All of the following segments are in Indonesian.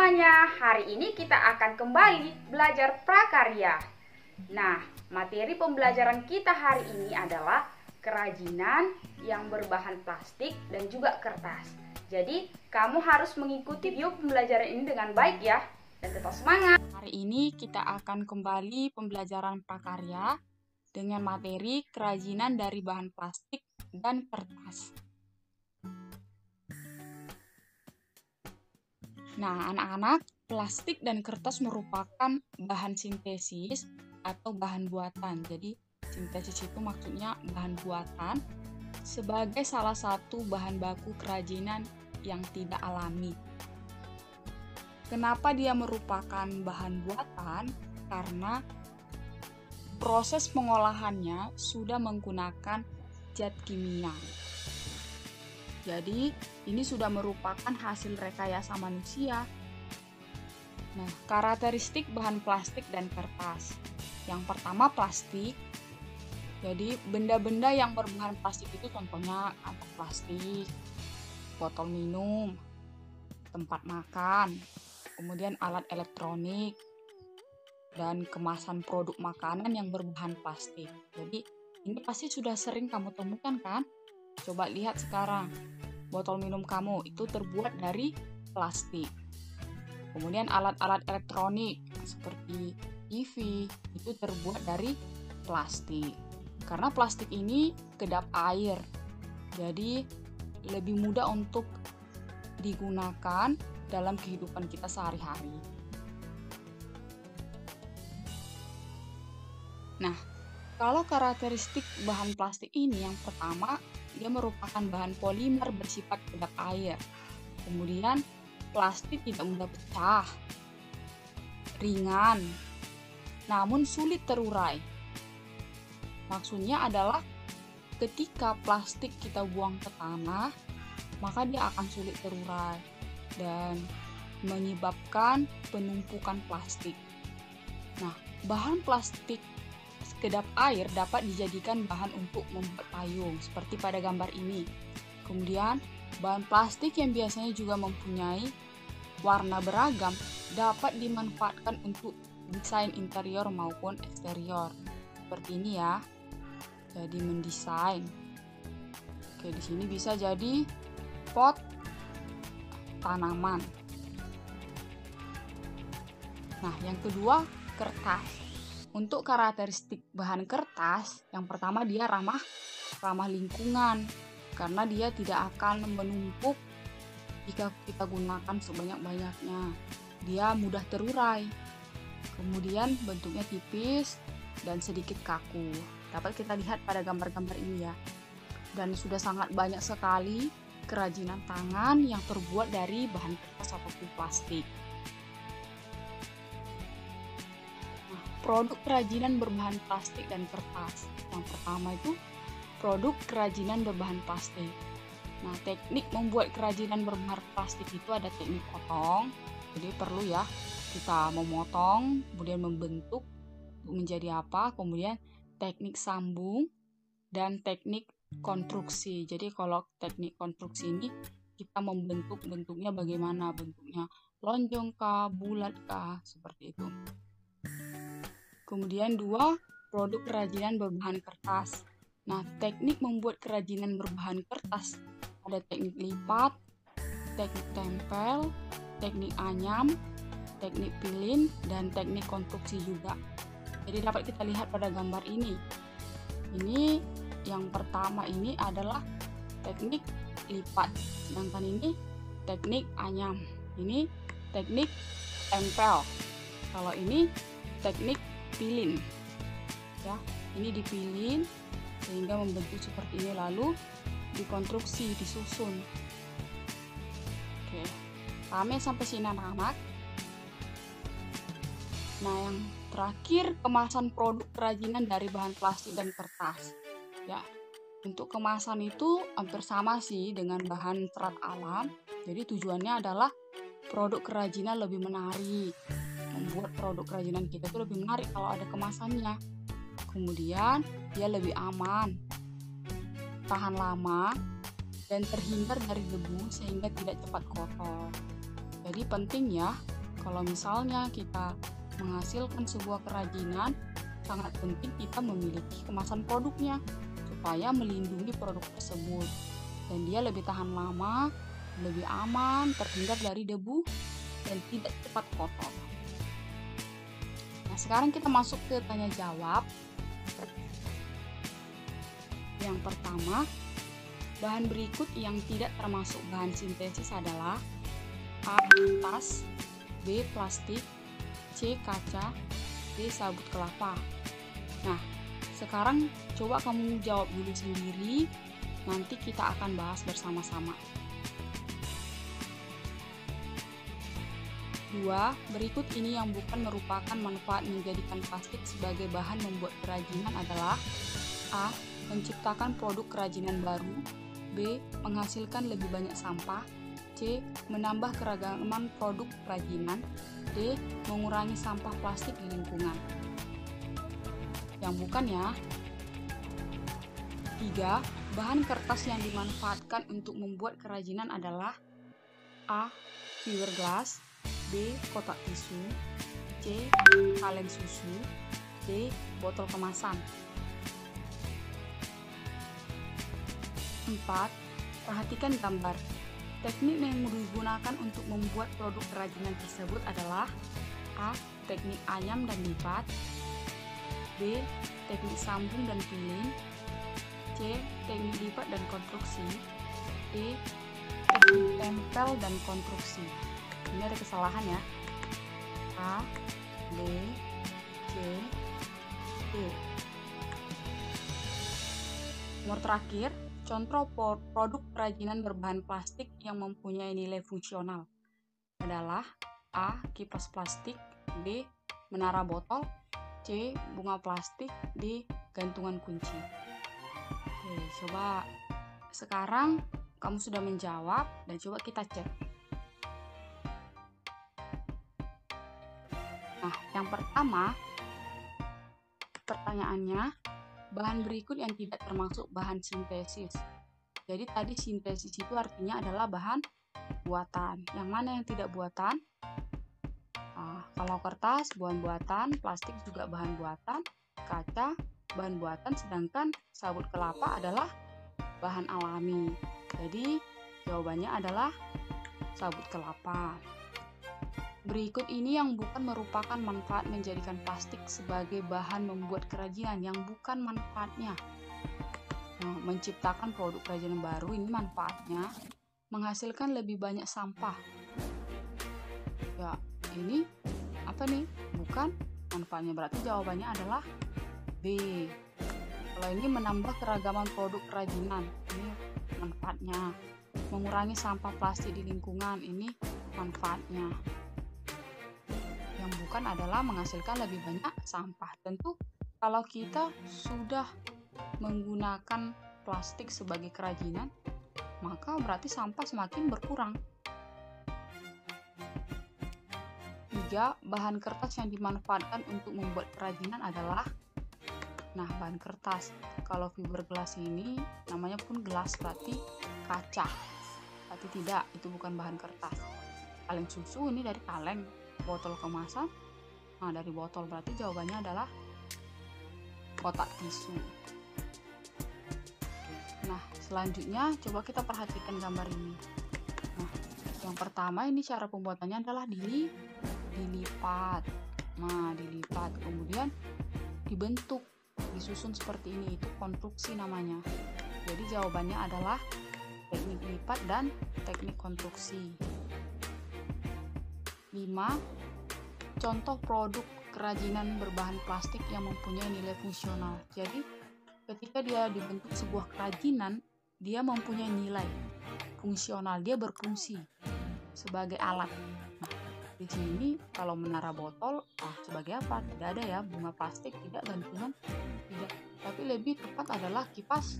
semuanya, hari ini kita akan kembali belajar prakarya. Nah, materi pembelajaran kita hari ini adalah kerajinan yang berbahan plastik dan juga kertas. Jadi, kamu harus mengikuti video pembelajaran ini dengan baik ya, dan tetap semangat. Hari ini kita akan kembali pembelajaran prakarya dengan materi kerajinan dari bahan plastik dan kertas. Nah, anak-anak, plastik dan kertas merupakan bahan sintesis atau bahan buatan. Jadi, sintesis itu maksudnya bahan buatan sebagai salah satu bahan baku kerajinan yang tidak alami. Kenapa dia merupakan bahan buatan? Karena proses pengolahannya sudah menggunakan zat kimia. Jadi, ini sudah merupakan hasil rekayasa manusia. Nah, karakteristik bahan plastik dan kertas. Yang pertama, plastik. Jadi, benda-benda yang berbahan plastik itu contohnya kantong plastik, botol minum, tempat makan, kemudian alat elektronik, dan kemasan produk makanan yang berbahan plastik. Jadi, ini pasti sudah sering kamu temukan kan? Coba lihat sekarang, botol minum kamu itu terbuat dari plastik. Kemudian alat-alat elektronik seperti TV itu terbuat dari plastik. Karena plastik ini kedap air, jadi lebih mudah untuk digunakan dalam kehidupan kita sehari-hari. Nah, kalau karakteristik bahan plastik ini yang pertama, dia merupakan bahan polimer bersifat kedap air. Kemudian plastik tidak mudah pecah, ringan, namun sulit terurai. Maksudnya adalah ketika plastik kita buang ke tanah, maka dia akan sulit terurai dan menyebabkan penumpukan plastik. Nah, bahan plastik kedap air dapat dijadikan bahan untuk membuat payung seperti pada gambar ini. Kemudian, bahan plastik yang biasanya juga mempunyai warna beragam dapat dimanfaatkan untuk desain interior maupun eksterior. Seperti ini ya. Jadi mendesain. Oke, di sini bisa jadi pot tanaman. Nah, yang kedua, kertas. Untuk karakteristik bahan kertas, yang pertama dia ramah lingkungan karena dia tidak akan menumpuk jika kita gunakan sebanyak-banyaknya. Dia mudah terurai. Kemudian bentuknya tipis dan sedikit kaku. Dapat kita lihat pada gambar-gambar ini ya. Dan sudah sangat banyak sekali kerajinan tangan yang terbuat dari bahan kertas ataupun plastik. Produk kerajinan berbahan plastik dan kertas. Yang pertama itu produk kerajinan berbahan plastik. Nah, teknik membuat kerajinan berbahan plastik itu ada teknik potong. Jadi perlu ya kita memotong, kemudian membentuk menjadi apa, kemudian teknik sambung dan teknik konstruksi. Jadi kalau teknik konstruksi ini kita membentuk bentuknya bagaimana, bentuknya lonjong kah, bulat kah, seperti itu. Kemudian dua, produk kerajinan berbahan kertas. Nah, teknik membuat kerajinan berbahan kertas ada teknik lipat, teknik tempel, teknik anyam, teknik pilin, dan teknik konstruksi juga. Jadi dapat kita lihat pada gambar ini. Ini yang pertama ini adalah teknik lipat, sedangkan ini teknik anyam. Ini teknik tempel. Kalau ini teknik pilin ya, ini dipilin sehingga membentuk seperti ini, lalu dikonstruksi, disusun. Oke, paham ya sampai sini anak-anak? Nah, yang terakhir, kemasan produk kerajinan dari bahan plastik dan kertas ya. Untuk kemasan itu hampir sama sih dengan bahan serat alam. Jadi tujuannya adalah produk kerajinan lebih menarik, membuat produk kerajinan kita itu lebih menarik kalau ada kemasannya. Kemudian dia lebih aman, tahan lama, dan terhindar dari debu sehingga tidak cepat kotor. Jadi penting ya Kalau misalnya kita menghasilkan sebuah kerajinan, sangat penting kita memiliki kemasan produknya supaya melindungi produk tersebut dan dia lebih tahan lama, lebih aman, terhindar dari debu dan tidak cepat kotor. Nah, sekarang kita masuk ke tanya jawab. Yang pertama, bahan berikut yang tidak termasuk bahan sintesis adalah A. Kertas, B. Plastik, C. Kaca, D. Sabut kelapa. Nah, sekarang coba kamu jawab dulu sendiri, nanti kita akan bahas bersama-sama. 2. Berikut ini yang bukan merupakan manfaat menjadikan plastik sebagai bahan membuat kerajinan adalah A. Menciptakan produk kerajinan baru, B. Menghasilkan lebih banyak sampah, C. Menambah keragaman produk kerajinan, D. Mengurangi sampah plastik di lingkungan. Yang bukan ya. 3. Bahan kertas yang dimanfaatkan untuk membuat kerajinan adalah A. Fiberglass, B. Kotak tisu, C. Kaleng susu, D. Botol kemasan. 4. Perhatikan gambar. Teknik yang digunakan untuk membuat produk kerajinan tersebut adalah A. Teknik ayam dan lipat, B. Teknik sambung dan piling, C. Teknik lipat dan konstruksi, D. Teknik tempel dan konstruksi. Ini ada kesalahan ya. A, B, C, D. Nomor terakhir, contoh produk kerajinan berbahan plastik yang mempunyai nilai fungsional adalah A. Kipas plastik, B. Menara botol, C. Bunga plastik, D. Gantungan kunci. Oke, coba sekarang kamu sudah menjawab dan coba kita cek. Nah, yang pertama pertanyaannya, bahan berikut yang tidak termasuk bahan sintesis. Jadi tadi sintesis itu artinya adalah bahan buatan. Yang mana yang tidak buatan? Kalau kertas bahan buatan, plastik juga bahan buatan, kaca bahan buatan, sedangkan sabut kelapa adalah bahan alami. Jadi jawabannya adalah sabut kelapa. Berikut ini yang bukan merupakan manfaat menjadikan plastik sebagai bahan membuat kerajinan, yang bukan manfaatnya. Nah, menciptakan produk kerajinan baru, ini manfaatnya menghasilkan lebih banyak sampah. Ya, ini apa nih? Bukan manfaatnya, berarti jawabannya adalah B. Kalau ini menambah keragaman produk kerajinan, ini manfaatnya. Mengurangi sampah plastik di lingkungan, ini manfaatnya. Yang bukan adalah menghasilkan lebih banyak sampah. Tentu kalau kita sudah menggunakan plastik sebagai kerajinan, maka berarti sampah semakin berkurang. 3. Bahan kertas yang dimanfaatkan untuk membuat kerajinan adalah, nah, bahan kertas. Kalau fiberglass ini namanya pun gelas, berarti kaca. Berarti tidak, itu bukan bahan kertas. Kaleng susu ini dari kaleng. Botol kemasan, nah dari botol, berarti jawabannya adalah kotak tisu. Nah, selanjutnya coba kita perhatikan gambar ini. Nah, yang pertama ini cara pembuatannya adalah dilipat. Nah, dilipat, kemudian dibentuk, disusun seperti ini, itu konstruksi namanya. Jadi jawabannya adalah teknik lipat dan teknik konstruksi. 5. Contoh produk kerajinan berbahan plastik yang mempunyai nilai fungsional. Jadi ketika dia dibentuk sebuah kerajinan, dia mempunyai nilai fungsional, dia berfungsi sebagai alat. Nah, di sini kalau menara botol, sebagai apa? Tidak ada ya, bunga plastik tidak, gantungan tidak. Tapi lebih tepat adalah kipas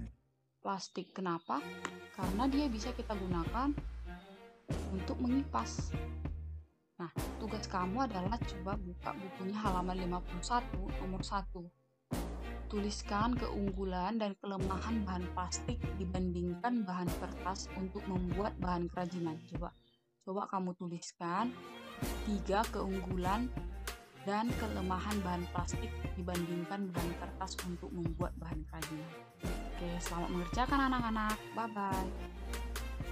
plastik. Kenapa? Karena dia bisa kita gunakan untuk mengipas. Nah, tugas kamu adalah coba buka bukunya halaman 51, nomor 1. Tuliskan keunggulan dan kelemahan bahan plastik dibandingkan bahan kertas untuk membuat bahan kerajinan. Coba kamu tuliskan 3 keunggulan dan kelemahan bahan plastik dibandingkan bahan kertas untuk membuat bahan kerajinan. Oke, selamat mengerjakan anak-anak. Bye-bye.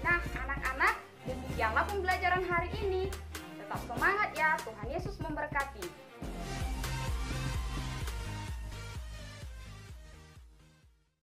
Nah, anak-anak, demikianlah pembelajaran hari ini. Tetap semangat ya, Tuhan Yesus memberkati.